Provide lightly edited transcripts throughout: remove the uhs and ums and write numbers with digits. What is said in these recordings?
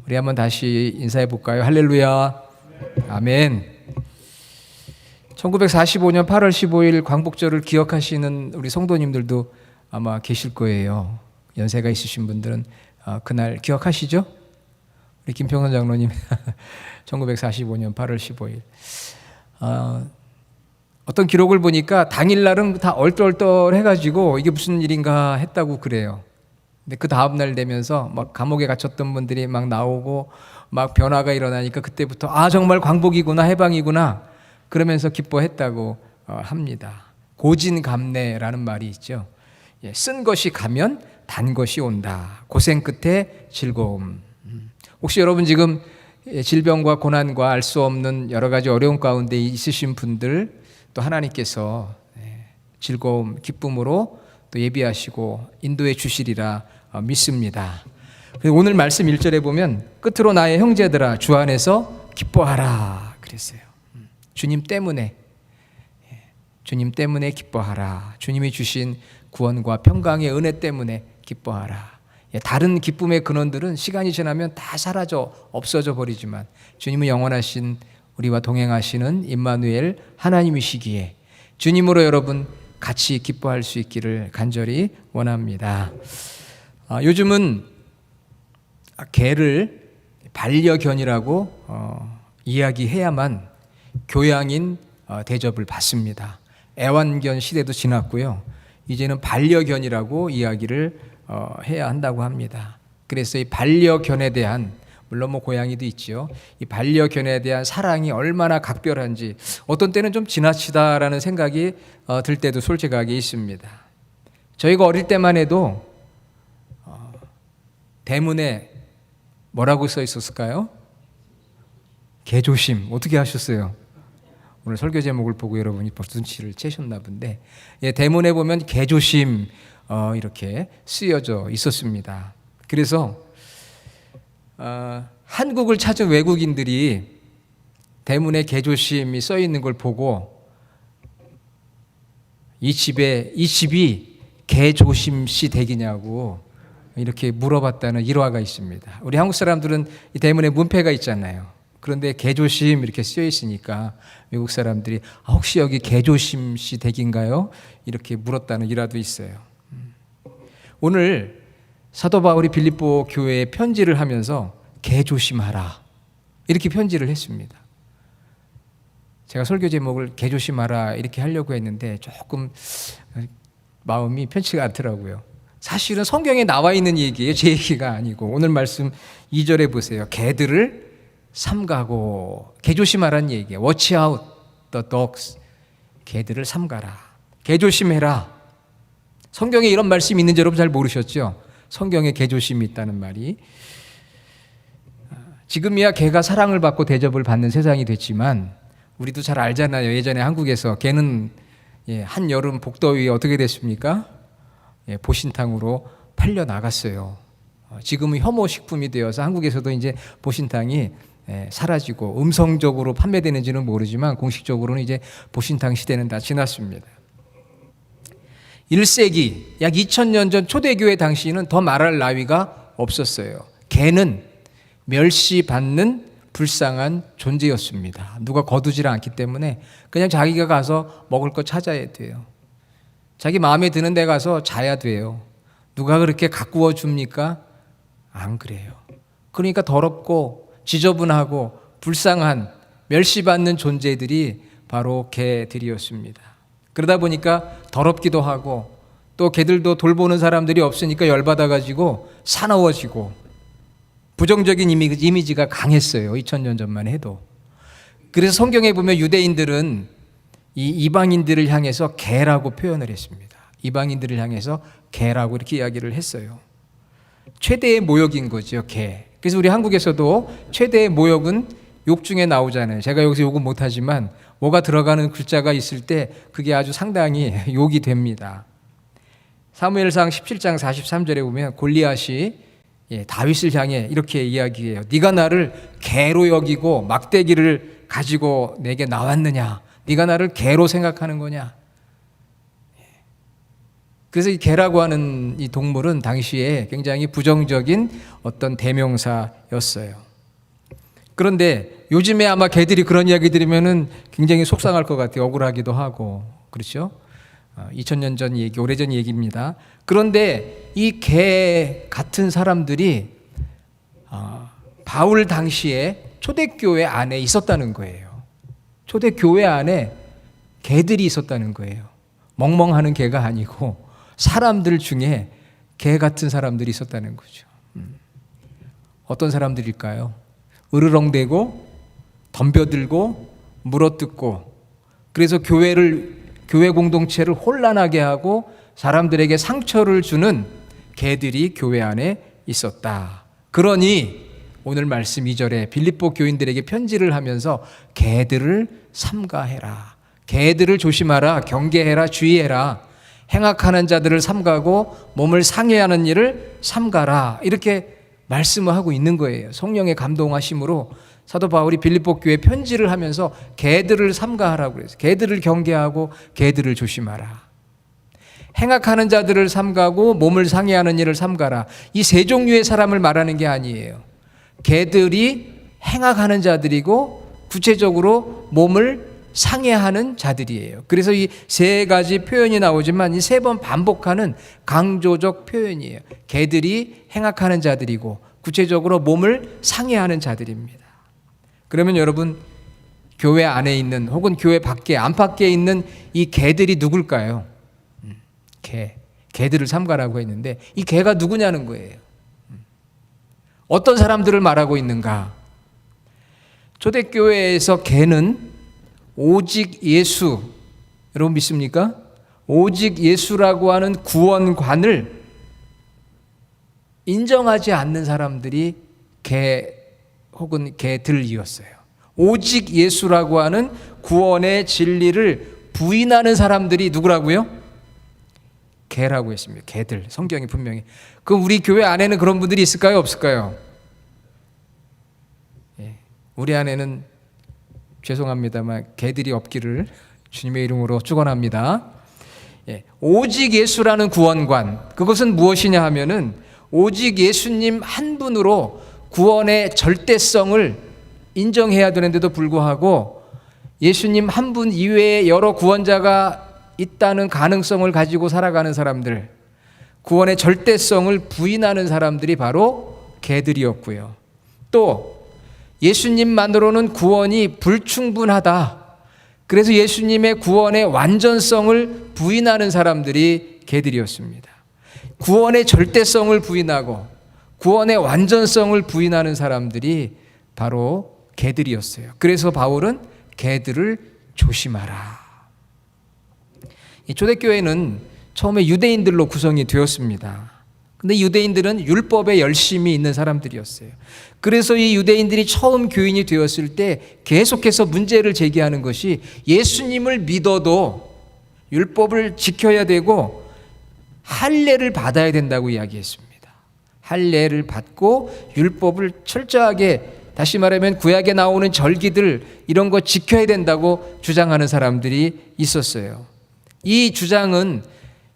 우리 한번 다시 인사해 볼까요? 할렐루야. 아멘. 1945년 8월 15일 광복절을 기억하시는 우리 성도님들도 아마 계실 거예요. 연세가 있으신 분들은 그날 기억하시죠? 우리 김평선 장로님 1945년 8월 15일 어떤 기록을 보니까 당일날은 다 얼떨떨해가지고 이게 무슨 일인가 했다고 그래요. 근데 그 다음날 되면서 막 감옥에 갇혔던 분들이 막 나오고 막 변화가 일어나니까 그때부터 정말 광복이구나, 해방이구나 그러면서 기뻐했다고 합니다. 고진감래라는 말이 있죠. 쓴 것이 가면 단 것이 온다. 고생 끝에 즐거움. 혹시 여러분 지금 질병과 고난과 알 수 없는 여러 가지 어려움 가운데 있으신 분들 또 하나님께서 즐거움, 기쁨으로 또 예비하시고 인도해 주시리라 믿습니다. 오늘 말씀 1절에 보면 끝으로 나의 형제들아 주 안에서 기뻐하라 그랬어요. 주님 때문에 기뻐하라. 주님이 주신 구원과 평강의 은혜 때문에 기뻐하라. 다른 기쁨의 근원들은 시간이 지나면 다 사라져 없어져 버리지만 주님은 영원하신 우리와 동행하시는 임마누엘 하나님이시기에 주님으로 여러분 같이 기뻐할 수 있기를 간절히 원합니다. 요즘은 개를 반려견이라고 이야기해야만 교양인 대접을 받습니다. 애완견 시대도 지났고요. 이제는 반려견이라고 이야기를 해야 한다고 합니다. 그래서 이 반려견에 대한, 물론 뭐 고양이도 있죠. 이 반려견에 대한 사랑이 얼마나 각별한지 어떤 때는 좀 지나치다라는 생각이 들 때도 솔직하게 있습니다. 저희가 어릴 때만 해도 대문에 뭐라고 써 있었을까요? 개조심. 어떻게 하셨어요? 오늘 설교 제목을 보고 여러분이 벌써 눈치를 채셨나 본데, 대문에 보면 개조심 이렇게 쓰여져 있었습니다. 그래서 한국을 찾은 외국인들이 대문에 개조심이 써 있는 걸 보고 이 집이 개조심씨 댁이냐고 이렇게 물어봤다는 일화가 있습니다. 우리 한국 사람들은 이 대문에 문패가 있잖아요. 그런데 개조심 이렇게 쓰여 있으니까 외국 사람들이 혹시 여기 개조심씨 댁인가요? 이렇게 물었다는 일화도 있어요. 오늘 사도 바울이 빌립보 교회에 편지를 하면서 개조심하라 이렇게 편지를 했습니다. 제가 설교 제목을 개조심하라 이렇게 하려고 했는데 조금 마음이 편치가 않더라고요. 사실은 성경에 나와 있는 얘기예요. 제 얘기가 아니고. 오늘 말씀 2절에 보세요. 개들을 삼가고, 개조심하라는 얘기예요. Watch out the dogs. 개들을 삼가라. 개조심해라. 성경에 이런 말씀이 있는지 여러분 잘 모르셨죠? 성경에 개조심이 있다는 말이. 지금이야 개가 사랑을 받고 대접을 받는 세상이 됐지만 우리도 잘 알잖아요. 예전에 한국에서 개는 한여름 복더위에 어떻게 됐습니까? 보신탕으로 팔려 나갔어요. 지금은 혐오 식품이 되어서 한국에서도 이제 보신탕이 사라지고 음성적으로 판매되는지는 모르지만 공식적으로는 이제 보신탕 시대는 다 지났습니다. 1세기 약 2000년 전 초대교회 당시에는 더 말할 나위가 없었어요. 개는 멸시받는 불쌍한 존재였습니다. 누가 거두질 않기 때문에 그냥 자기가 가서 먹을 거 찾아야 돼요. 자기 마음에 드는 데 가서 자야 돼요. 누가 그렇게 가꾸어 줍니까? 안 그래요. 그러니까 더럽고 지저분하고 불쌍한 멸시받는 존재들이 바로 개들이었습니다. 그러다 보니까 더럽기도 하고 또 개들도 돌보는 사람들이 없으니까 열받아가지고 사나워지고 부정적인 이미지가 강했어요. 2000년 전만 해도. 그래서 성경에 보면 유대인들은 이 이방인들을 향해서 개라고 표현을 했습니다. 이방인들을 향해서 개라고 이렇게 이야기를 했어요. 최대의 모욕인 거죠, 개. 그래서 우리 한국에서도 최대의 모욕은 욕 중에 나오잖아요. 제가 여기서 욕은 못하지만 뭐가 들어가는 글자가 있을 때 그게 아주 상당히 욕이 됩니다. 사무엘상 17장 43절에 보면 골리앗이 다윗을 향해 이렇게 이야기해요. 네가 나를 개로 여기고 막대기를 가지고 내게 나왔느냐? 네가 나를 개로 생각하는 거냐? 그래서 이 개라고 하는 이 동물은 당시에 굉장히 부정적인 어떤 대명사였어요. 그런데 요즘에 아마 개들이 그런 이야기 들으면은 굉장히 속상할 것 같아요. 억울하기도 하고. 그렇죠? 2000년 전 얘기, 오래전 얘기입니다. 그런데 이 개 같은 사람들이 바울 당시에 초대교회 안에 있었다는 거예요. 초대교회 안에 개들이 있었다는 거예요. 멍멍하는 개가 아니고 사람들 중에 개 같은 사람들이 있었다는 거죠. 어떤 사람들일까요? 으르렁대고 덤벼들고 물어뜯고, 그래서 교회 공동체를 혼란하게 하고 사람들에게 상처를 주는 개들이 교회 안에 있었다. 그러니 오늘 말씀 2절에 빌립보 교인들에게 편지를 하면서 개들을 삼가해라, 개들을 조심하라, 경계해라, 주의해라, 행악하는 자들을 삼가고 몸을 상해하는 일을 삼가라, 이렇게 말씀을 하고 있는 거예요. 성령의 감동하심으로 사도 바울이 빌립보 교회에 편지를 하면서 개들을 삼가하라고 그랬어요. 개들을 경계하고 개들을 조심하라, 행악하는 자들을 삼가고 몸을 상해하는 일을 삼가라. 이 세 종류의 사람을 말하는 게 아니에요. 개들이 행악하는 자들이고 구체적으로 몸을 상해하는 자들이에요. 그래서 이 세 가지 표현이 나오지만 이 세 번 반복하는 강조적 표현이에요. 개들이 행악하는 자들이고 구체적으로 몸을 상해하는 자들입니다. 그러면 여러분, 교회 안에 있는 혹은 교회 밖에 안팎에 있는 이 개들이 누굴까요? 개들을 삼가라고 했는데 이 개가 누구냐는 거예요. 어떤 사람들을 말하고 있는가? 초대교회에서 개는 오직 예수, 여러분 믿습니까? 오직 예수라고 하는 구원관을 인정하지 않는 사람들이 개 혹은 개들이었어요. 오직 예수라고 하는 구원의 진리를 부인하는 사람들이 누구라고요? 개라고 했습니다. 개들. 성경이 분명히. 그럼 우리 교회 안에는 그런 분들이 있을까요? 없을까요? 우리 안에는 죄송합니다만 개들이 없기를 주님의 이름으로 축원합니다. 오직 예수라는 구원관, 그것은 무엇이냐 하면은 오직 예수님 한 분으로 구원의 절대성을 인정해야 되는데도 불구하고 예수님 한 분 이외에 여러 구원자가 있다는 가능성을 가지고 살아가는 사람들, 구원의 절대성을 부인하는 사람들이 바로 개들이었고요. 또 예수님만으로는 구원이 불충분하다, 그래서 예수님의 구원의 완전성을 부인하는 사람들이 개들이었습니다. 구원의 절대성을 부인하고 구원의 완전성을 부인하는 사람들이 바로 개들이었어요. 그래서 바울은 개들을 조심하라. 이 초대교회는 처음에 유대인들로 구성이 되었습니다. 근데 유대인들은 율법에 열심히 있는 사람들이었어요. 그래서 이 유대인들이 처음 교인이 되었을 때 계속해서 문제를 제기하는 것이 예수님을 믿어도 율법을 지켜야 되고 할례를 받아야 된다고 이야기했습니다. 할례를 받고 율법을 철저하게, 다시 말하면 구약에 나오는 절기들 이런 거 지켜야 된다고 주장하는 사람들이 있었어요. 이 주장은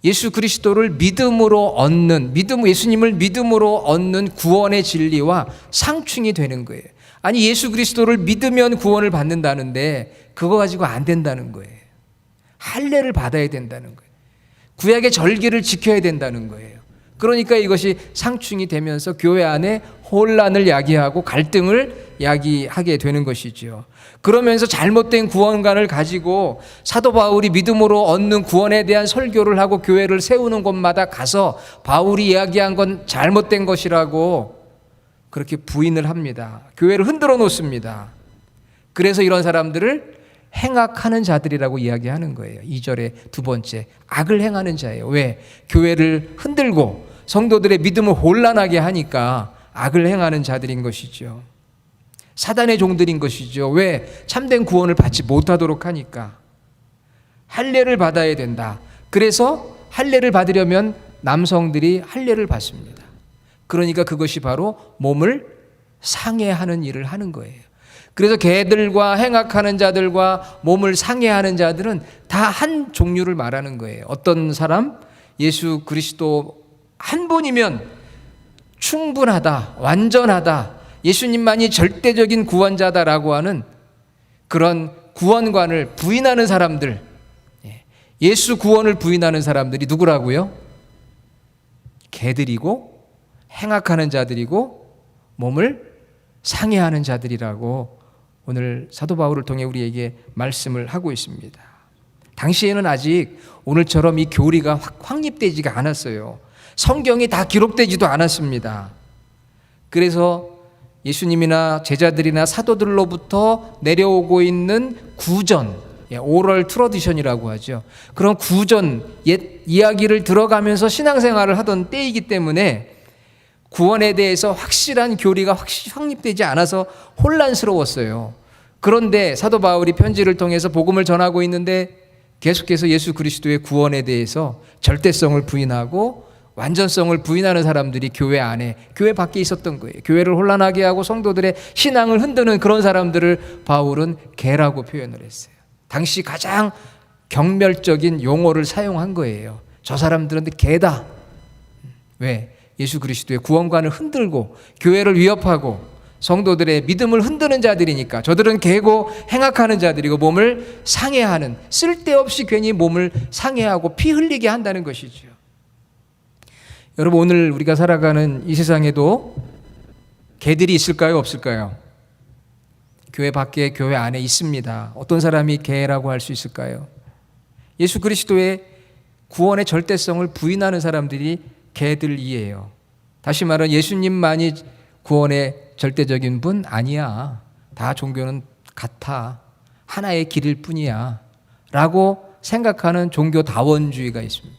예수 그리스도를 믿음으로 얻는, 예수님을 믿음으로 얻는 구원의 진리와 상충이 되는 거예요. 아니, 예수 그리스도를 믿으면 구원을 받는다는데 그거 가지고 안 된다는 거예요. 할례를 받아야 된다는 거예요. 구약의 절기를 지켜야 된다는 거예요. 그러니까 이것이 상충이 되면서 교회 안에 혼란을 야기하고 갈등을 야기하게 되는 것이죠. 그러면서 잘못된 구원관을 가지고 사도 바울이 믿음으로 얻는 구원에 대한 설교를 하고 교회를 세우는 곳마다 가서 바울이 이야기한 건 잘못된 것이라고 그렇게 부인을 합니다. 교회를 흔들어 놓습니다. 그래서 이런 사람들을 행악하는 자들이라고 이야기하는 거예요. 2절의 두 번째, 악을 행하는 자예요. 왜? 교회를 흔들고 성도들의 믿음을 혼란하게 하니까 악을 행하는 자들인 것이죠. 사단의 종들인 것이죠. 왜? 참된 구원을 받지 못하도록 하니까. 할례를 받아야 된다. 그래서 할례를 받으려면 남성들이 할례를 받습니다. 그러니까 그것이 바로 몸을 상해하는 일을 하는 거예요. 그래서 개들과 행악하는 자들과 몸을 상해하는 자들은 다 한 종류를 말하는 거예요. 어떤 사람? 예수 그리스도 한 분이면 충분하다, 완전하다, 예수님만이 절대적인 구원자다라고 하는 그런 구원관을 부인하는 사람들, 예수 구원을 부인하는 사람들이 누구라고요? 개들이고 행악하는 자들이고 몸을 상해하는 자들이라고 오늘 사도 바울을 통해 우리에게 말씀을 하고 있습니다. 당시에는 아직 오늘처럼 이 교리가 확립되지가 않았어요. 성경이 다 기록되지도 않았습니다. 그래서 예수님이나 제자들이나 사도들로부터 내려오고 있는 구전, 오럴 트러디션이라고 하죠. 그런 구전, 옛 이야기를 들어가면서 신앙생활을 하던 때이기 때문에 구원에 대해서 확실한 교리가 확립되지 않아서 혼란스러웠어요. 그런데 사도 바울이 편지를 통해서 복음을 전하고 있는데 계속해서 예수 그리스도의 구원에 대해서 절대성을 부인하고 완전성을 부인하는 사람들이 교회 안에, 교회 밖에 있었던 거예요. 교회를 혼란하게 하고 성도들의 신앙을 흔드는 그런 사람들을 바울은 개라고 표현을 했어요. 당시 가장 경멸적인 용어를 사용한 거예요. 저 사람들은 개다. 왜? 예수 그리스도의 구원관을 흔들고 교회를 위협하고 성도들의 믿음을 흔드는 자들이니까 저들은 개고 행악하는 자들이고 몸을 상해하는, 쓸데없이 괜히 몸을 상해하고 피 흘리게 한다는 것이죠. 여러분, 오늘 우리가 살아가는 이 세상에도 개들이 있을까요? 없을까요? 교회 밖에, 교회 안에 있습니다. 어떤 사람이 개라고 할 수 있을까요? 예수 그리스도의 구원의 절대성을 부인하는 사람들이 개들이에요. 다시 말하면 예수님만이 구원의 절대적인 분 아니야. 다 종교는 같아. 하나의 길일 뿐이야. 라고 생각하는 종교다원주의가 있습니다.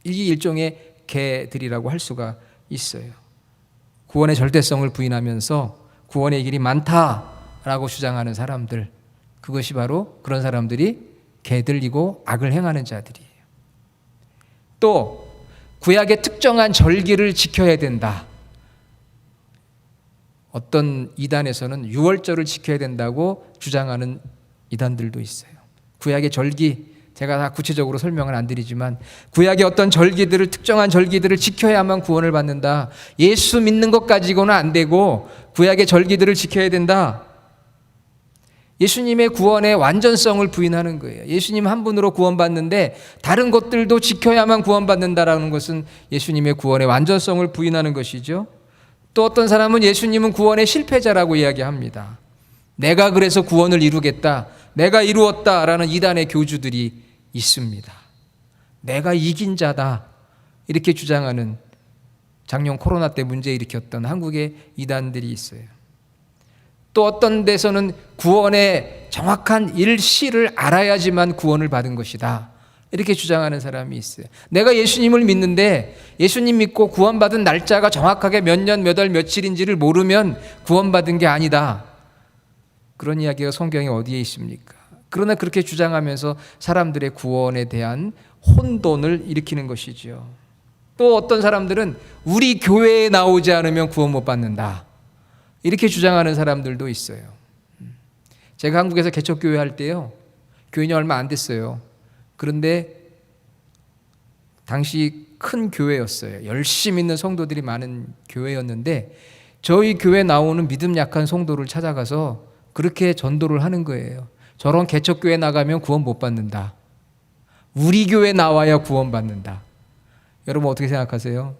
이 일종의 개들이라고 할 수가 있어요. 구원의 절대성을 부인하면서 구원의 길이 많다라고 주장하는 사람들, 그것이 바로 그런 사람들이 개들이고 악을 행하는 자들이에요. 또 구약의 특정한 절기를 지켜야 된다. 어떤 이단에서는 유월절을 지켜야 된다고 주장하는 이단들도 있어요. 구약의 절기, 제가 다 구체적으로 설명을 안 드리지만 구약의 어떤 절기들을, 특정한 절기들을 지켜야만 구원을 받는다. 예수 믿는 것 가지고는 안 되고 구약의 절기들을 지켜야 된다. 예수님의 구원의 완전성을 부인하는 거예요. 예수님 한 분으로 구원받는데 다른 것들도 지켜야만 구원받는다라는 것은 예수님의 구원의 완전성을 부인하는 것이죠. 또 어떤 사람은 예수님은 구원의 실패자라고 이야기합니다. 내가 그래서 구원을 이루겠다, 내가 이루었다라는 이단의 교주들이 있습니다. 내가 이긴 자다, 이렇게 주장하는, 작년 코로나 때 문제 일으켰던 한국의 이단들이 있어요. 또 어떤 데서는 구원의 정확한 일시를 알아야지만 구원을 받은 것이다, 이렇게 주장하는 사람이 있어요. 내가 예수님을 믿는데 예수님 믿고 구원받은 날짜가 정확하게 몇 년, 몇 월, 며칠인지를 모르면 구원받은 게 아니다. 그런 이야기가 성경에 어디에 있습니까? 그러나 그렇게 주장하면서 사람들의 구원에 대한 혼돈을 일으키는 것이죠. 또 어떤 사람들은 우리 교회에 나오지 않으면 구원 못 받는다, 이렇게 주장하는 사람들도 있어요. 제가 한국에서 개척교회 할 때요, 교인이 얼마 안 됐어요. 그런데 당시 큰 교회였어요. 열심히 있는 성도들이 많은 교회였는데 저희 교회 나오는 믿음 약한 성도를 찾아가서 그렇게 전도를 하는 거예요. 저런 개척교회 나가면 구원 못 받는다. 우리 교회 나와야 구원 받는다. 여러분 어떻게 생각하세요?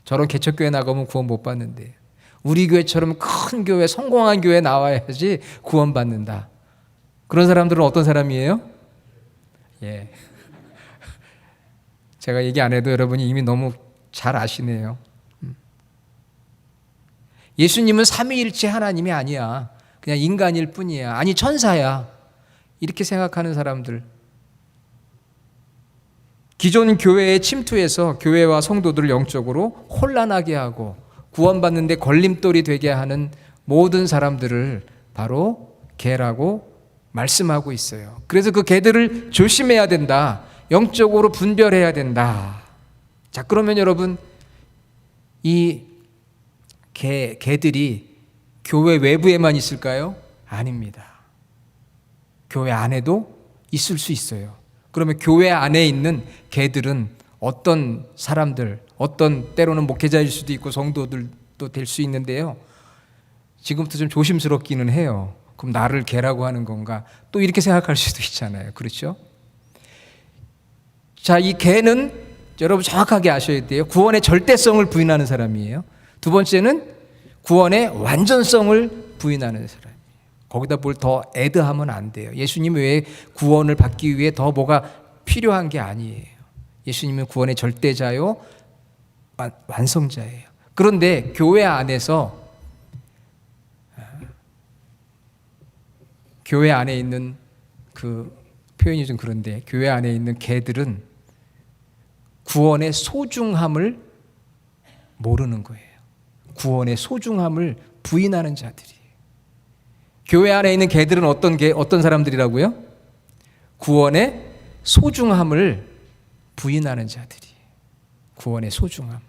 저런 개척교회 나가면 구원 못 받는데 우리 교회처럼 큰 교회, 성공한 교회 나와야지 구원 받는다. 그런 사람들은 어떤 사람이에요? 예. 제가 얘기 안 해도 여러분이 이미 너무 잘 아시네요. 예수님은 삼위일체 하나님이 아니야. 그냥 인간일 뿐이야. 아니 천사야. 이렇게 생각하는 사람들. 기존 교회의 침투에서 교회와 성도들을 영적으로 혼란하게 하고 구원받는 데 걸림돌이 되게 하는 모든 사람들을 바로 개라고 말씀하고 있어요. 그래서 그 개들을 조심해야 된다. 영적으로 분별해야 된다. 자, 그러면 여러분, 이 개들이 교회 외부에만 있을까요? 아닙니다. 교회 안에도 있을 수 있어요. 그러면 교회 안에 있는 개들은 어떤 사람들, 어떤 때로는 목회자일 수도 있고 성도들도 될 수 있는데요. 지금부터 좀 조심스럽기는 해요. 그럼 나를 개라고 하는 건가? 또 이렇게 생각할 수도 있잖아요. 그렇죠? 자, 이 개는 여러분 정확하게 아셔야 돼요. 구원의 절대성을 부인하는 사람이에요. 두 번째는 구원의 완전성을 부인하는 사람이에요. 거기다 뭘 더 애드하면 안 돼요. 예수님 외에 구원을 받기 위해 더 뭐가 필요한 게 아니에요. 예수님은 구원의 절대자요, 완성자예요. 그런데 교회 안에서 교회 안에 있는 그 표현이 좀 그런데 교회 안에 있는 개들은 구원의 소중함을 모르는 거예요. 구원의 소중함을 부인하는 자들이에요. 교회 안에 있는 개들은 어떤 사람들이라고요? 구원의 소중함을 부인하는 자들이에요. 구원의 소중함.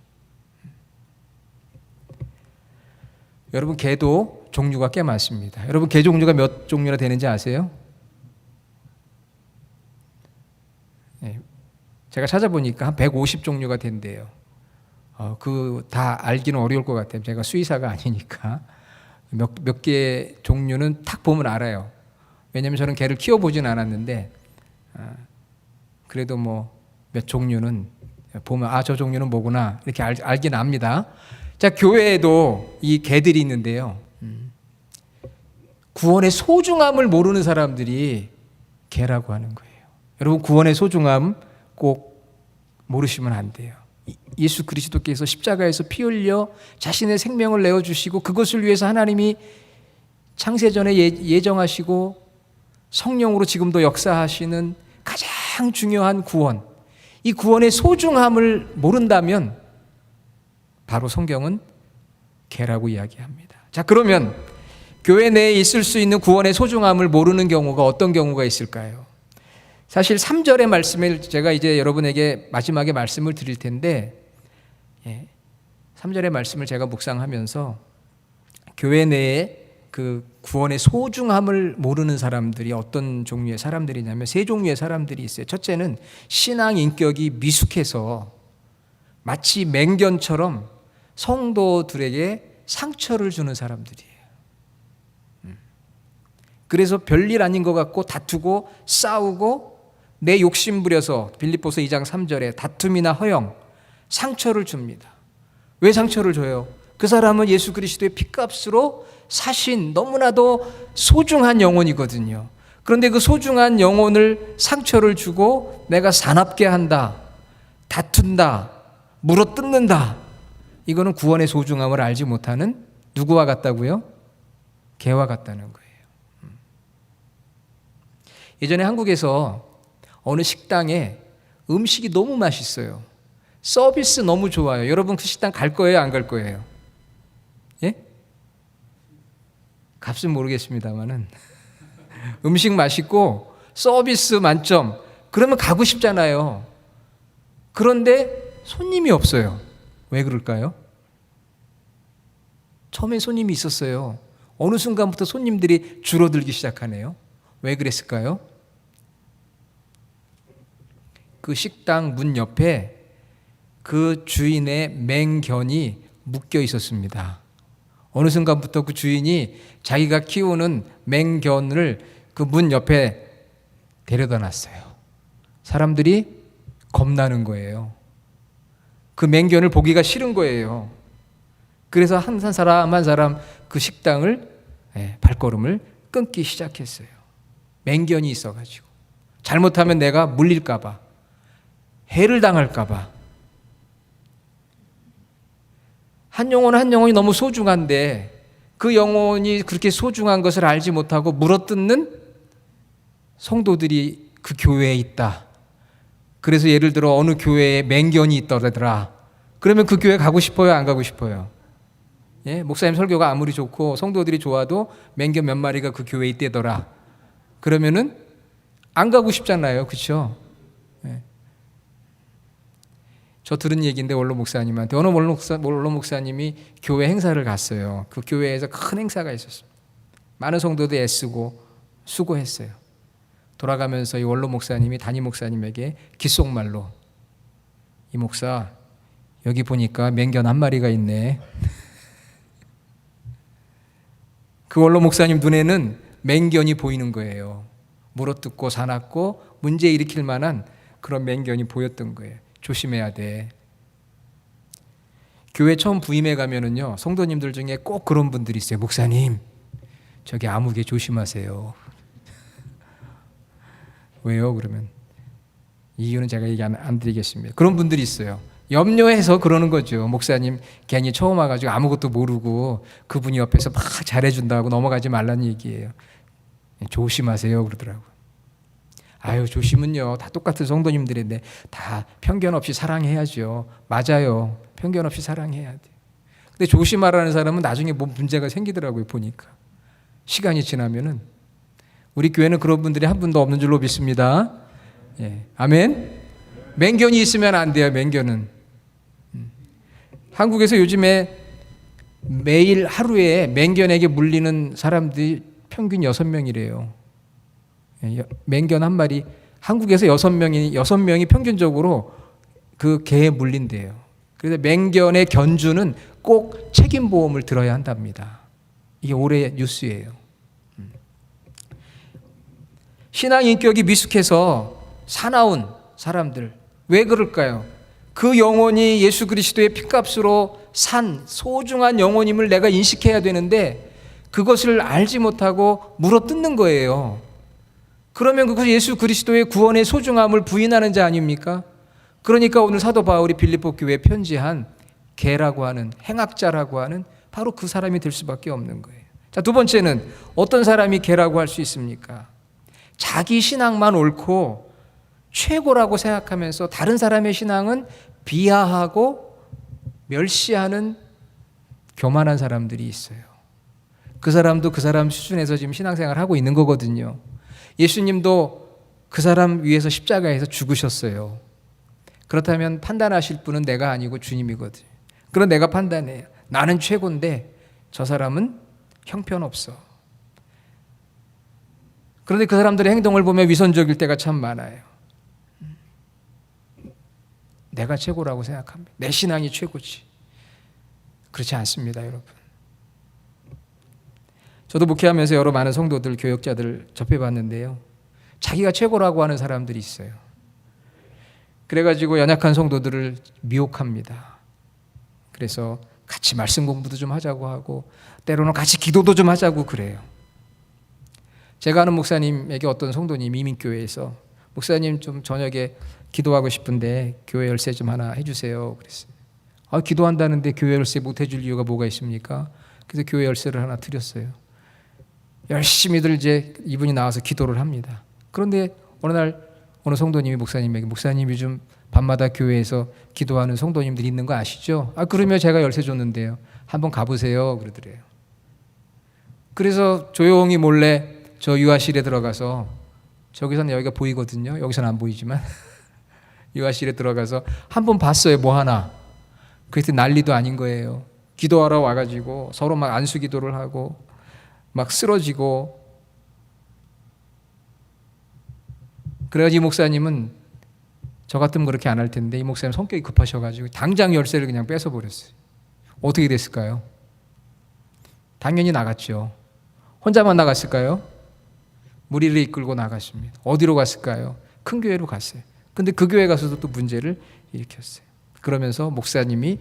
여러분, 개도 종류가 꽤 많습니다. 여러분, 개 종류가 몇 종류나 되는지 아세요? 네, 제가 찾아보니까 한 150종류가 된대요. 그 다 알기는 어려울 것 같아요. 제가 수의사가 아니니까 몇 개 종류는 탁 보면 알아요. 왜냐하면 저는 개를 키워보진 않았는데 그래도 뭐 몇 종류는 보면 저 종류는 뭐구나 이렇게 알긴 압니다. 자, 교회에도 이 개들이 있는데요. 구원의 소중함을 모르는 사람들이 개라고 하는 거예요. 여러분, 구원의 소중함 꼭 모르시면 안 돼요. 예수 그리스도께서 십자가에서 피 흘려 자신의 생명을 내어주시고 그것을 위해서 하나님이 창세전에 예정하시고 성령으로 지금도 역사하시는 가장 중요한 구원, 이 구원의 소중함을 모른다면 바로 성경은 개라고 이야기합니다. 자, 그러면 교회 내에 있을 수 있는 구원의 소중함을 모르는 경우가 어떤 경우가 있을까요? 사실 3절의 말씀을 제가 이제 여러분에게 마지막에 말씀을 드릴 텐데 3절의 말씀을 제가 묵상하면서 교회 내에 그 구원의 소중함을 모르는 사람들이 어떤 종류의 사람들이냐면 세 종류의 사람들이 있어요. 첫째는 신앙 인격이 미숙해서 마치 맹견처럼 성도들에게 상처를 주는 사람들이에요. 그래서 별일 아닌 것 같고 다투고 싸우고 내 욕심 부려서 빌립보서 2장 3절에 다툼이나 허영, 상처를 줍니다. 왜 상처를 줘요? 그 사람은 예수 그리스도의 핏값으로 사신 너무나도 소중한 영혼이거든요. 그런데 그 소중한 영혼을 상처를 주고 내가 사납게 한다, 다툰다, 물어뜯는다. 이거는 구원의 소중함을 알지 못하는 누구와 같다고요? 개와 같다는 거예요. 예전에 한국에서 어느 식당에 음식이 너무 맛있어요. 서비스 너무 좋아요. 여러분 그 식당 갈 거예요? 안 갈 거예요? 예? 값은 모르겠습니다만은 음식 맛있고 서비스 만점, 그러면 가고 싶잖아요. 그런데 손님이 없어요. 왜 그럴까요? 처음엔 손님이 있었어요. 어느 순간부터 손님들이 줄어들기 시작하네요. 왜 그랬을까요? 그 식당 문 옆에 그 주인의 맹견이 묶여 있었습니다. 어느 순간부터 그 주인이 자기가 키우는 맹견을 그 문 옆에 데려다 놨어요. 사람들이 겁나는 거예요. 그 맹견을 보기가 싫은 거예요. 그래서 한 사람 한 사람 그 식당을 발걸음을 끊기 시작했어요. 맹견이 있어가지고 잘못하면 내가 물릴까 봐, 해를 당할까 봐. 한 영혼이 너무 소중한데 그 영혼이 그렇게 소중한 것을 알지 못하고 물어뜯는 성도들이 그 교회에 있다. 그래서 예를 들어 어느 교회에 맹견이 있더라. 그러면 그 교회 가고 싶어요? 안 가고 싶어요? 예? 목사님 설교가 아무리 좋고 성도들이 좋아도 맹견 몇 마리가 그 교회에 있대더라. 그러면은 안 가고 싶잖아요. 그렇죠? 예. 저 들은 얘기인데 원로 목사님한테 어느 원로 목사님이 교회 행사를 갔어요. 그 교회에서 큰 행사가 있었습니다. 많은 성도들이 애쓰고 수고했어요. 돌아가면서 이 원로 목사님이 담임 목사님에게 귓속말로 이 목사 여기 보니까 맹견 한 마리가 있네. 그 원로 목사님 눈에는 맹견이 보이는 거예요. 물어뜯고 사납고 문제 일으킬 만한 그런 맹견이 보였던 거예요. 조심해야 돼. 교회 처음 부임해 가면은요, 성도님들 중에 꼭 그런 분들이 있어요. 목사님, 저기 아무개 조심하세요. 왜요? 그러면 이유는 제가 얘기 안 드리겠습니다. 그런 분들이 있어요. 염려해서 그러는 거죠. 목사님 괜히 처음 와가지고 아무것도 모르고 그분이 옆에서 막 잘해준다고 넘어가지 말라는 얘기예요. 조심하세요 그러더라고요. 아유, 조심은요, 다 똑같은 성도님들인데 다 편견 없이 사랑해야죠. 맞아요. 편견 없이 사랑해야 돼요. 근데 조심하라는 사람은 나중에 뭐 문제가 생기더라고요. 보니까 시간이 지나면은. 우리 교회는 그런 분들이 한 분도 없는 줄로 믿습니다. 예. 아멘. 맹견이 있으면 안 돼요. 맹견은. 한국에서 요즘에 매일 하루에 맹견에게 물리는 사람들이 평균 6명이래요. 맹견 한 마리, 한국에서 6명이 평균적으로 그 개에 물린대요. 그래서 맹견의 견주는 꼭 책임보험을 들어야 한답니다. 이게 올해 뉴스예요. 신앙 인격이 미숙해서 사나운 사람들, 왜 그럴까요? 그 영혼이 예수 그리스도의 피값으로 산 소중한 영혼임을 내가 인식해야 되는데 그것을 알지 못하고 물어뜯는 거예요. 그러면 그것이 예수 그리스도의 구원의 소중함을 부인하는 자 아닙니까? 그러니까 오늘 사도 바울이 빌립보 교회에 편지한 개라고 하는, 행악자라고 하는 바로 그 사람이 될 수밖에 없는 거예요. 자, 두 번째는 어떤 사람이 개라고 할 수 있습니까? 자기 신앙만 옳고 최고라고 생각하면서 다른 사람의 신앙은 비하하고 멸시하는 교만한 사람들이 있어요. 그 사람도 그 사람 수준에서 지금 신앙생활을 하고 있는 거거든요. 예수님도 그 사람 위해서 십자가에서 죽으셨어요. 그렇다면 판단하실 분은 내가 아니고 주님이거든요. 그럼 내가 판단해요. 나는 최고인데 저 사람은 형편없어. 그런데 그 사람들의 행동을 보면 위선적일 때가 참 많아요. 내가 최고라고 생각합니다. 내 신앙이 최고지. 그렇지 않습니다, 여러분. 저도 목회하면서 여러 많은 성도들, 교역자들 접해봤는데요. 자기가 최고라고 하는 사람들이 있어요. 그래가지고 연약한 성도들을 미혹합니다. 그래서 같이 말씀 공부도 좀 하자고 하고 때로는 같이 기도도 좀 하자고 그래요. 제가 아는 목사님에게 어떤 성도님이 이민교회에서 목사님 좀 저녁에 기도하고 싶은데 교회 열쇠 좀 하나 해주세요. 그랬어요. 아, 기도한다는데 교회 열쇠 못 해줄 이유가 뭐가 있습니까? 그래서 교회 열쇠를 하나 드렸어요. 열심히들 이제 이분이 나와서 기도를 합니다. 그런데 어느 날 어느 성도님이 목사님에게 목사님 요즘 밤마다 교회에서 기도하는 성도님들이 있는 거 아시죠? 아, 그러면 제가 열쇠 줬는데요. 한번 가보세요. 그러더래요. 그래서 조용히 몰래 저 유아실에 들어가서 저기서는 여기가 보이거든요. 여기서는 안 보이지만 유아실에 들어가서 한번 봤어요. 뭐 하나. 그래서 난리도 아닌 거예요. 기도하러 와가지고 서로 막 안수기도를 하고 막 쓰러지고. 그래가지고 이 목사님은 저 같으면 그렇게 안 할 텐데 이 목사님 성격이 급하셔가지고 당장 열쇠를 그냥 뺏어버렸어요. 어떻게 됐을까요? 당연히 나갔죠. 혼자만 나갔을까요? 무리를 이끌고 나갔습니다. 어디로 갔을까요? 큰 교회로 갔어요. 근데 그 교회 가서도 또 문제를 일으켰어요. 그러면서 목사님이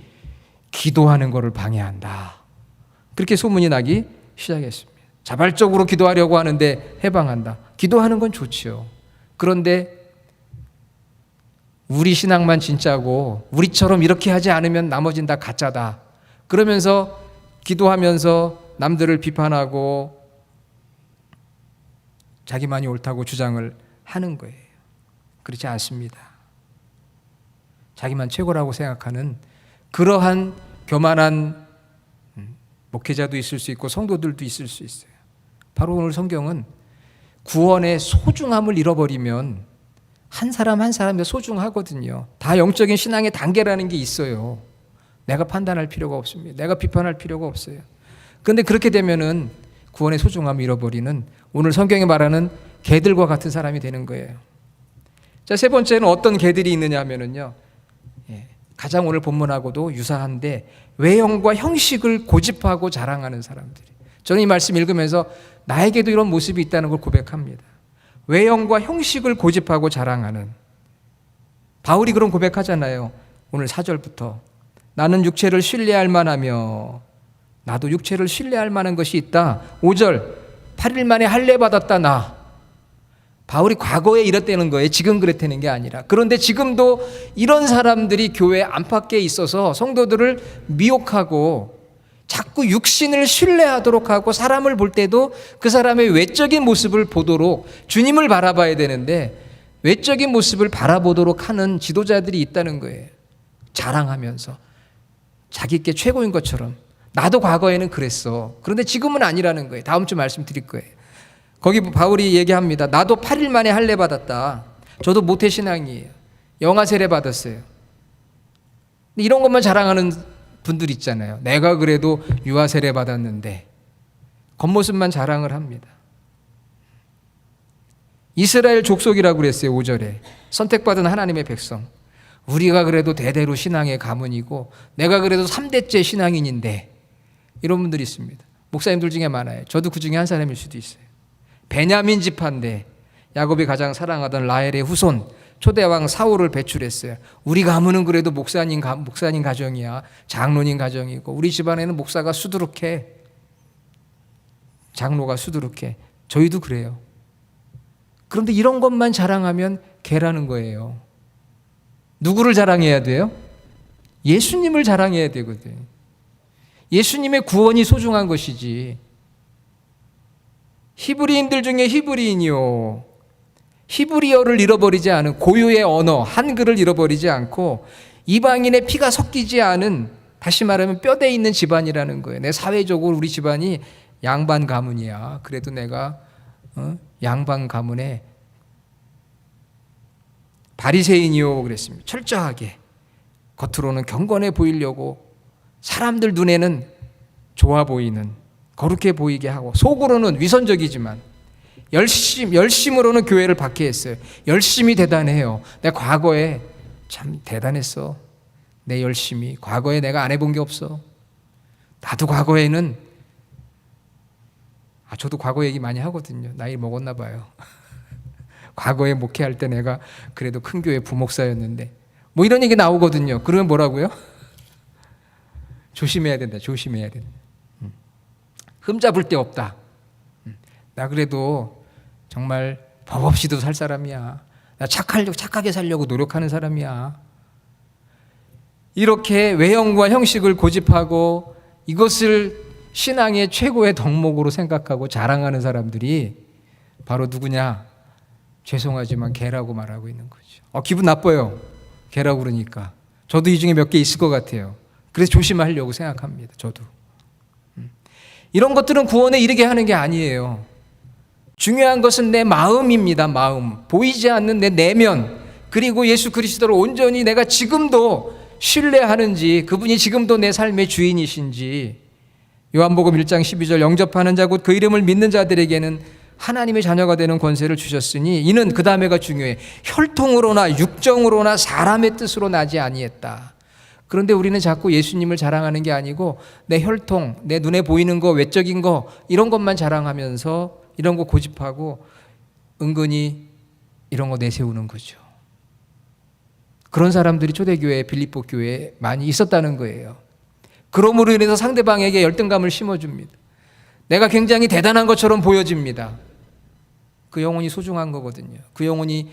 기도하는 것을 방해한다. 그렇게 소문이 나기 시작했습니다. 자발적으로 기도하려고 하는데 해방한다. 기도하는 건 좋지요. 그런데 우리 신앙만 진짜고 우리처럼 이렇게 하지 않으면 나머진 다 가짜다. 그러면서 기도하면서 남들을 비판하고 자기만이 옳다고 주장을 하는 거예요. 그렇지 않습니다. 자기만 최고라고 생각하는 그러한 교만한 목회자도 있을 수 있고 성도들도 있을 수 있어요. 바로 오늘 성경은 구원의 소중함을 잃어버리면 한 사람 한 사람이 소중하거든요. 다 영적인 신앙의 단계라는 게 있어요. 내가 판단할 필요가 없습니다. 내가 비판할 필요가 없어요. 그런데 그렇게 되면은 구원의 소중함을 잃어버리는 오늘 성경이 말하는 개들과 같은 사람이 되는 거예요. 자, 세 번째는 어떤 개들이 있느냐 하면은요. 가장 오늘 본문하고도 유사한데 외형과 형식을 고집하고 자랑하는 사람들이. 저는 이 말씀 읽으면서 나에게도 이런 모습이 있다는 걸 고백합니다. 외형과 형식을 고집하고 자랑하는. 바울이 그런 고백하잖아요. 오늘 4절부터 나는 육체를 신뢰할 만하며 나도 육체를 신뢰할 만한 것이 있다. 5절 8일 만에 할례 받았다 나. 바울이 과거에 이랬다는 거예요. 지금 그랬다는 게 아니라. 그런데 지금도 이런 사람들이 교회 안팎에 있어서 성도들을 미혹하고 자꾸 육신을 신뢰하도록 하고 사람을 볼 때도 그 사람의 외적인 모습을 보도록 주님을 바라봐야 되는데 외적인 모습을 바라보도록 하는 지도자들이 있다는 거예요. 자랑하면서 자기께 최고인 것처럼. 나도 과거에는 그랬어. 그런데 지금은 아니라는 거예요. 다음 주 말씀드릴 거예요. 거기 바울이 얘기합니다. 나도 8일 만에 할례 받았다. 저도 모태신앙이에요. 영아 세례 받았어요. 이런 것만 자랑하는 분들 있잖아요. 내가 그래도 유아 세례 받았는데 겉모습만 자랑을 합니다. 이스라엘 족속이라고 그랬어요. 5절에 선택받은 하나님의 백성. 우리가 그래도 대대로 신앙의 가문이고 내가 그래도 3대째 신앙인인데 이런 분들이 있습니다. 목사님들 중에 많아요. 저도 그 중에 한 사람일 수도 있어요. 베냐민 지파인데 야곱이 가장 사랑하던 라헬의 후손 초대왕 사울을 배출했어요. 우리 가문은 그래도 목사님 가정이야. 장로님 가정이고 우리 집안에는 목사가 수두룩해. 장로가 수두룩해. 저희도 그래요. 그런데 이런 것만 자랑하면 개라는 거예요. 누구를 자랑해야 돼요? 예수님을 자랑해야 되거든. 예수님의 구원이 소중한 것이지. 히브리인들 중에 히브리인이요. 히브리어를 잃어버리지 않은 고유의 언어, 한글을 잃어버리지 않고 이방인의 피가 섞이지 않은, 다시 말하면 뼈대 있는 집안이라는 거예요. 내 사회적으로 우리 집안이 양반 가문이야. 그래도 내가 양반 가문에 바리새인이요 그랬습니다. 철저하게 겉으로는 경건해 보이려고 사람들 눈에는 좋아 보이는, 거룩해 보이게 하고 속으로는 위선적이지만 열심으로는 교회를 박해했어요. 열심히 대단해요. 내가 과거에 참 대단했어. 내 열심히. 과거에 내가 안 해본 게 없어. 나도 과거에는 저도 과거 얘기 많이 하거든요. 나이 먹었나 봐요. 과거에 목회할 때 내가 그래도 큰 교회 부목사였는데 뭐 이런 얘기 나오거든요. 그러면 뭐라고요? 조심해야 된다. 조심해야 된다. 흠잡을 데 없다. 나 그래도 정말 법 없이도 살 사람이야. 나 착하게 살려고 노력하는 사람이야. 이렇게 외형과 형식을 고집하고 이것을 신앙의 최고의 덕목으로 생각하고 자랑하는 사람들이 바로 누구냐? 죄송하지만 개라고 말하고 있는 거죠. 기분 나빠요. 개라고 그러니까. 저도 이 중에 몇 개 있을 것 같아요. 그래서 조심하려고 생각합니다. 저도. 이런 것들은 구원에 이르게 하는 게 아니에요. 중요한 것은 내 마음입니다. 마음. 보이지 않는 내 내면, 그리고 예수 그리스도를 온전히 내가 지금도 신뢰하는지, 그분이 지금도 내 삶의 주인이신지. 요한복음 1장 12절 영접하는 자 곧 그 이름을 믿는 자들에게는 하나님의 자녀가 되는 권세를 주셨으니 이는 그 다음에가 중요해. 혈통으로나 육정으로나 사람의 뜻으로 나지 아니했다. 그런데 우리는 자꾸 예수님을 자랑하는 게 아니고 내 혈통, 내 눈에 보이는 거, 외적인 거 이런 것만 자랑하면서 이런 거 고집하고 은근히 이런 거 내세우는 거죠. 그런 사람들이 초대교회, 빌립보 교회에 많이 있었다는 거예요. 그러므로 인해서 상대방에게 열등감을 심어줍니다. 내가 굉장히 대단한 것처럼 보여집니다. 그 영혼이 소중한 거거든요. 그 영혼이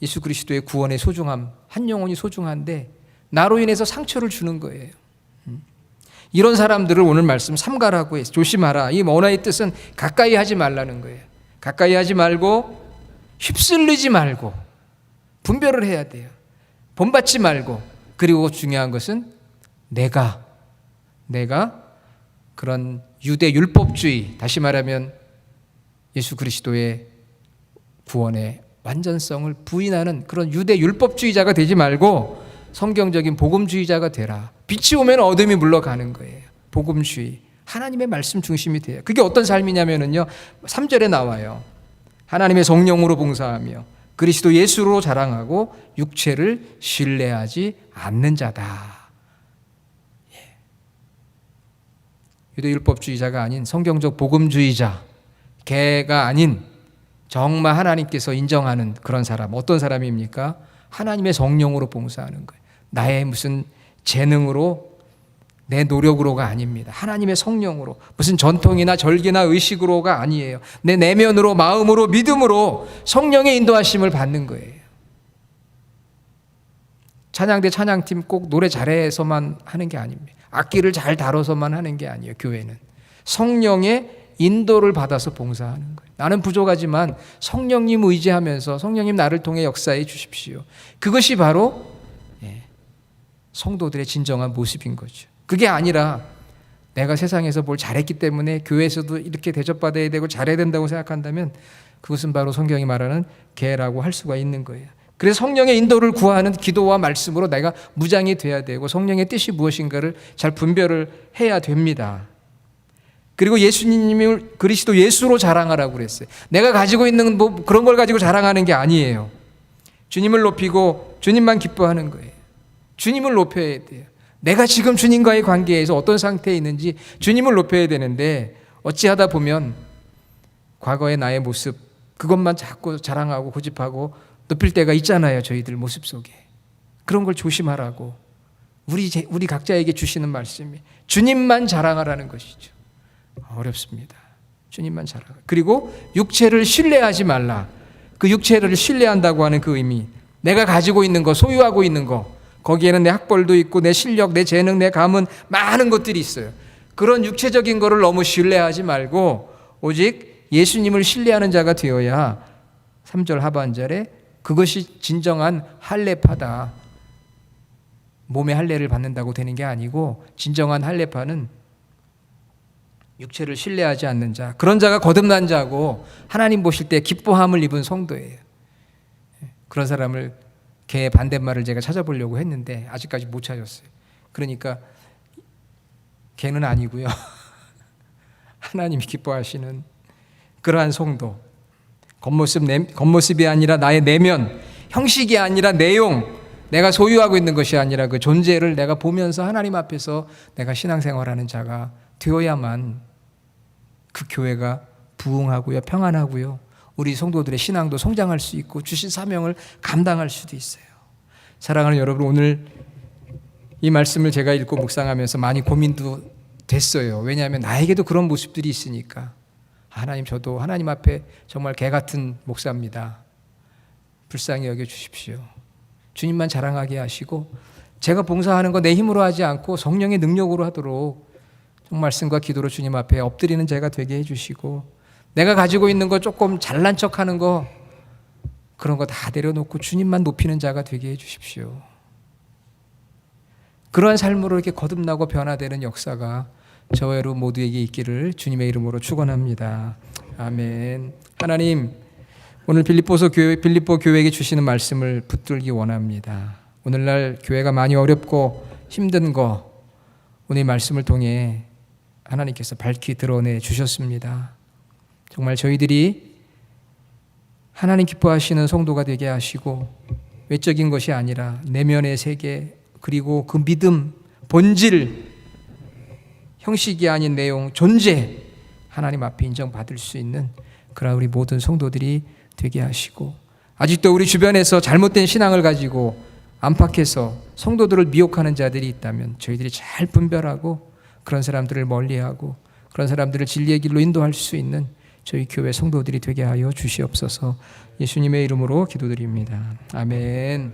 예수 그리스도의 구원의 소중함, 한 영혼이 소중한데 나로 인해서 상처를 주는 거예요. 이런 사람들을 오늘 말씀 삼가라고 해서 조심하라. 이 언어의 뜻은 가까이 하지 말라는 거예요. 가까이 하지 말고 휩쓸리지 말고 분별을 해야 돼요. 본받지 말고, 그리고 중요한 것은 내가 그런 유대 율법주의, 다시 말하면 예수 그리스도의 구원의 완전성을 부인하는 그런 유대 율법주의자가 되지 말고 성경적인 복음주의자가 되라. 빛이 오면 어둠이 물러가는 거예요. 복음주의, 하나님의 말씀 중심이 돼요. 그게 어떤 삶이냐면요, 3절에 나와요. 하나님의 성령으로 봉사하며 그리스도 예수로 자랑하고 육체를 신뢰하지 않는 자다. 유대율법주의자가 아닌 성경적 복음주의자, 개가 아닌 정말 하나님께서 인정하는 그런 사람, 어떤 사람입니까? 하나님의 성령으로 봉사하는 거예요. 나의 무슨 재능으로, 내 노력으로가 아닙니다. 하나님의 성령으로, 무슨 전통이나 절기나 의식으로가 아니에요. 내 내면으로, 마음으로, 믿음으로 성령의 인도하심을 받는 거예요. 찬양대 찬양팀 꼭 노래 잘해서만 하는 게 아닙니다. 악기를 잘 다뤄서만 하는 게 아니에요. 교회는 성령의 인도를 받아서 봉사하는 거예요. 나는 부족하지만 성령님 의지하면서 성령님 나를 통해 역사해 주십시오. 그것이 바로 성도들의 진정한 모습인 거죠. 그게 아니라 내가 세상에서 뭘 잘했기 때문에 교회에서도 이렇게 대접받아야 되고 잘해야 된다고 생각한다면 그것은 바로 성경이 말하는 개라고 할 수가 있는 거예요. 그래서 성령의 인도를 구하는 기도와 말씀으로 내가 무장이 돼야 되고 성령의 뜻이 무엇인가를 잘 분별을 해야 됩니다. 그리고 예수님을 그리스도 예수로 자랑하라고 그랬어요. 내가 가지고 있는 뭐 그런 걸 가지고 자랑하는 게 아니에요. 주님을 높이고 주님만 기뻐하는 거예요. 주님을 높여야 돼요. 내가 지금 주님과의 관계에서 어떤 상태에 있는지 주님을 높여야 되는데 어찌하다 보면 과거의 나의 모습 그것만 자꾸 자랑하고 고집하고 높일 때가 있잖아요. 저희들 모습 속에. 그런 걸 조심하라고 우리 각자에게 주시는 말씀이 주님만 자랑하라는 것이죠. 어렵습니다. 주님만 자랑하라. 그리고 육체를 신뢰하지 말라. 그 육체를 신뢰한다고 하는 그 의미, 내가 가지고 있는 거, 소유하고 있는 거, 거기에는 내 학벌도 있고 내 실력, 내 재능, 내 감은 많은 것들이 있어요. 그런 육체적인 거를 너무 신뢰하지 말고 오직 예수님을 신뢰하는 자가 되어야 3절 하반절에 그것이 진정한 할례파다. 몸의 할례를 받는다고 되는 게 아니고 진정한 할례파는 육체를 신뢰하지 않는 자, 그런 자가 거듭난 자고 하나님 보실 때 기뻐함을 입은 성도예요. 그런 사람을 개의 반대말을 제가 찾아보려고 했는데 아직까지 못 찾았어요. 그러니까 개는 아니고요. 하나님이 기뻐하시는 그러한 성도. 겉모습이 아니라 나의 내면, 형식이 아니라 내용, 내가 소유하고 있는 것이 아니라 그 존재를 내가 보면서 하나님 앞에서 내가 신앙생활하는 자가 되어야만 그 교회가 부흥하고요, 평안하고요, 우리 성도들의 신앙도 성장할 수 있고 주신 사명을 감당할 수도 있어요. 사랑하는 여러분, 오늘 이 말씀을 제가 읽고 묵상하면서 많이 고민도 됐어요. 왜냐하면 나에게도 그런 모습들이 있으니까. 하나님, 저도 하나님 앞에 정말 개 같은 목사입니다. 불쌍히 여겨 주십시오. 주님만 자랑하게 하시고 제가 봉사하는 거 내 힘으로 하지 않고 성령의 능력으로 하도록 정말 말씀과 기도로 주님 앞에 엎드리는 제가 되게 해주시고, 내가 가지고 있는 거 조금 잘난 척하는 거 그런 거 다 내려놓고 주님만 높이는 자가 되게 해주십시오. 그러한 삶으로 이렇게 거듭나고 변화되는 역사가 저와 여러분 모두에게 있기를 주님의 이름으로 축원합니다. 아멘. 하나님, 오늘 빌립보 교회에게 주시는 말씀을 붙들기 원합니다. 오늘날 교회가 많이 어렵고 힘든 거 오늘 말씀을 통해 하나님께서 밝히 드러내 주셨습니다. 정말 저희들이 하나님 기뻐하시는 성도가 되게 하시고 외적인 것이 아니라 내면의 세계, 그리고 그 믿음, 본질, 형식이 아닌 내용, 존재, 하나님 앞에 인정받을 수 있는 그런 우리 모든 성도들이 되게 하시고, 아직도 우리 주변에서 잘못된 신앙을 가지고 안팎에서 성도들을 미혹하는 자들이 있다면 저희들이 잘 분별하고 그런 사람들을 멀리하고 그런 사람들을 진리의 길로 인도할 수 있는 저희 교회 성도들이 되게 하여 주시옵소서. 예수님의 이름으로 기도드립니다. 아멘.